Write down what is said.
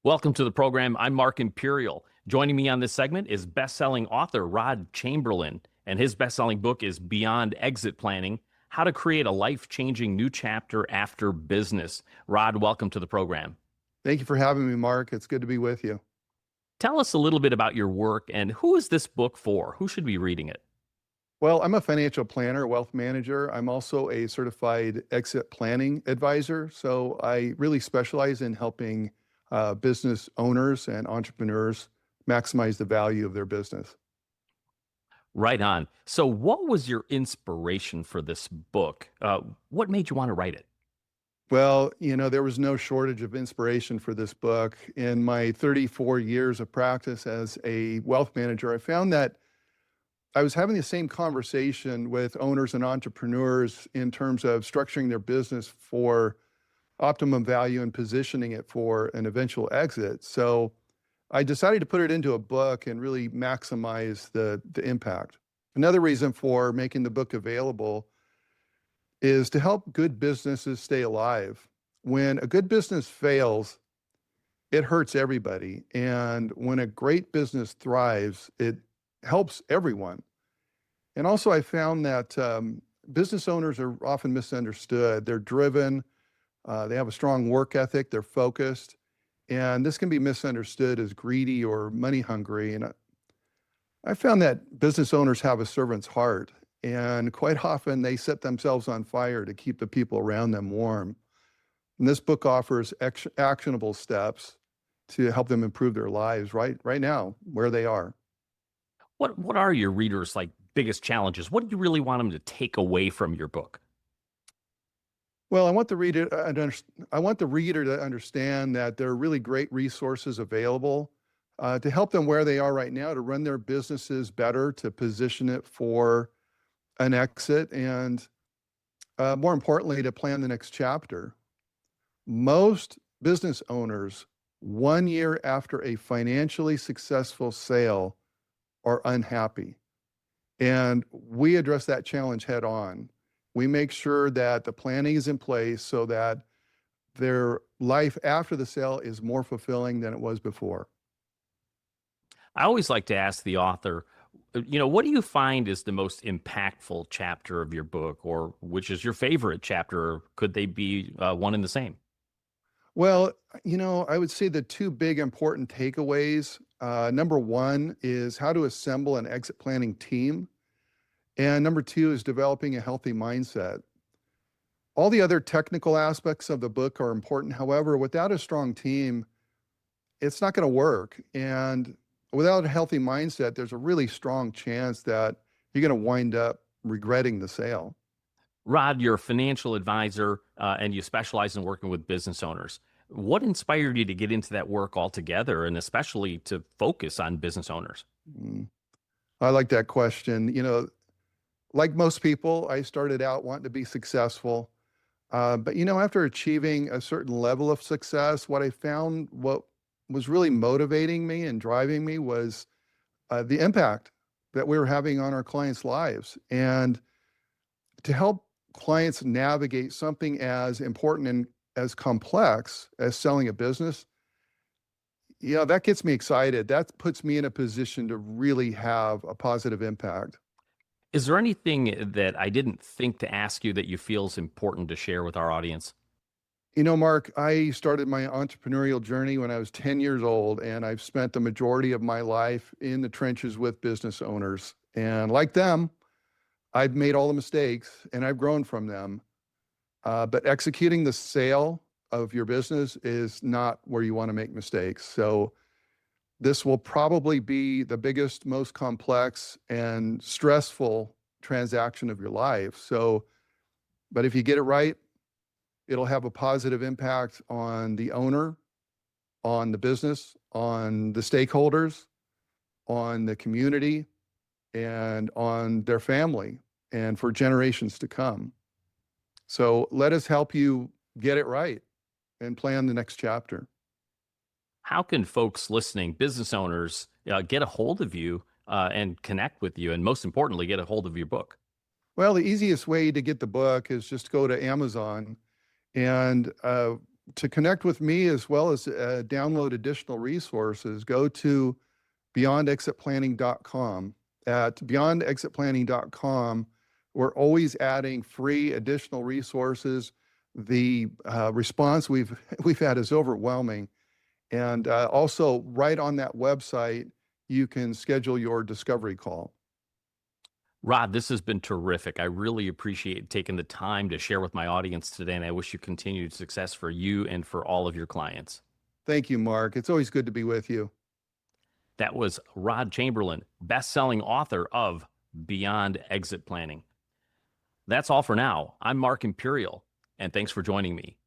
Welcome to the program. I'm Mark Imperial. Joining me on this segment is best-selling author Rod Chamberlain, and his best-selling book is Beyond Exit Planning: How to Create a Life-Changing New Chapter After Business. Rod, welcome to the program. Thank you for having me, Mark. It's good to be with you. Tell us a little bit about your work and who is this book for? Who should be reading it? Well, I'm a financial planner, wealth manager. I'm also a certified exit planning advisor. So I really specialize in helping business owners and entrepreneurs maximize the value of their business. Right on. So, what was your inspiration for this book? What made you want to write it? Well, there was no shortage of inspiration for this book. In my 34 years of practice as a wealth manager, I found that I was having the same conversation with owners and entrepreneurs in terms of structuring their business for optimum value and positioning it for an eventual exit. So I decided to put it into a book and really maximize the impact. Another reason for making the book available is to help good businesses stay alive. When a good business fails, it hurts everybody. And when a great business thrives, it helps everyone. And also, I found that business owners are often misunderstood. They're driven, they have a strong work ethic, they're focused, and this can be misunderstood as greedy or money hungry. And I found that business owners have a servant's heart, and quite often they set themselves on fire to keep the people around them warm. And this book offers actionable steps to help them improve their lives right now, where they are. What are your readers' biggest challenges? What do you really want them to take away from your book? Well, I want the reader to understand that there are really great resources available to help them where they are right now, to run their businesses better, to position it for an exit, and more importantly, to plan the next chapter. Most business owners, 1 year after a financially successful sale, are unhappy. And we address that challenge head on. We make sure that the planning is in place so that their life after the sale is more fulfilling than it was before. I always like to ask the author, what do you find is the most impactful chapter of your book, or which is your favorite chapter? Or could they be one and the same? Well, I would say the two big important takeaways. Number one is how to assemble an exit planning team. And number two is developing a healthy mindset. All the other technical aspects of the book are important. However, without a strong team, it's not going to work. And without a healthy mindset, there's a really strong chance that you're going to wind up regretting the sale. Rod, you're a financial advisor and you specialize in working with business owners. What inspired you to get into that work altogether, and especially to focus on business owners? Mm, I like that question. Like most people, I started out wanting to be successful. But after achieving a certain level of success, what was really motivating me and driving me was the impact that we were having on our clients' lives. And to help clients navigate something as important and as complex as selling a business, that gets me excited. That puts me in a position to really have a positive impact. Is there anything that I didn't think to ask you that you feel is important to share with our audience? Mark, I started my entrepreneurial journey when I was 10 years old, and I've spent the majority of my life in the trenches with business owners. And like them, I've made all the mistakes and I've grown from them. But executing the sale of your business is not where you want to make mistakes. So this will probably be the biggest, most complex and stressful transaction of your life. But if you get it right, it'll have a positive impact on the owner, on the business, on the stakeholders, on the community, and on their family, and for generations to come. So let us help you get it right and plan the next chapter. How can folks listening, business owners, get a hold of you and connect with you, and most importantly, get a hold of your book? Well, the easiest way to get the book is just go to Amazon, and To connect with me as well as download additional resources, go to beyondexitplanning.com. At beyondexitplanning.com, we're always adding free additional resources. The response we've had is overwhelming. And also, right on that website, you can schedule your discovery call. Rod, this has been terrific. I really appreciate taking the time to share with my audience today, and I wish you continued success for you and for all of your clients. Thank you, Mark. It's always good to be with you. That was Rod Chamberlain, best-selling author of Beyond Exit Planning. That's all for now. I'm Mark Imperial, and thanks for joining me.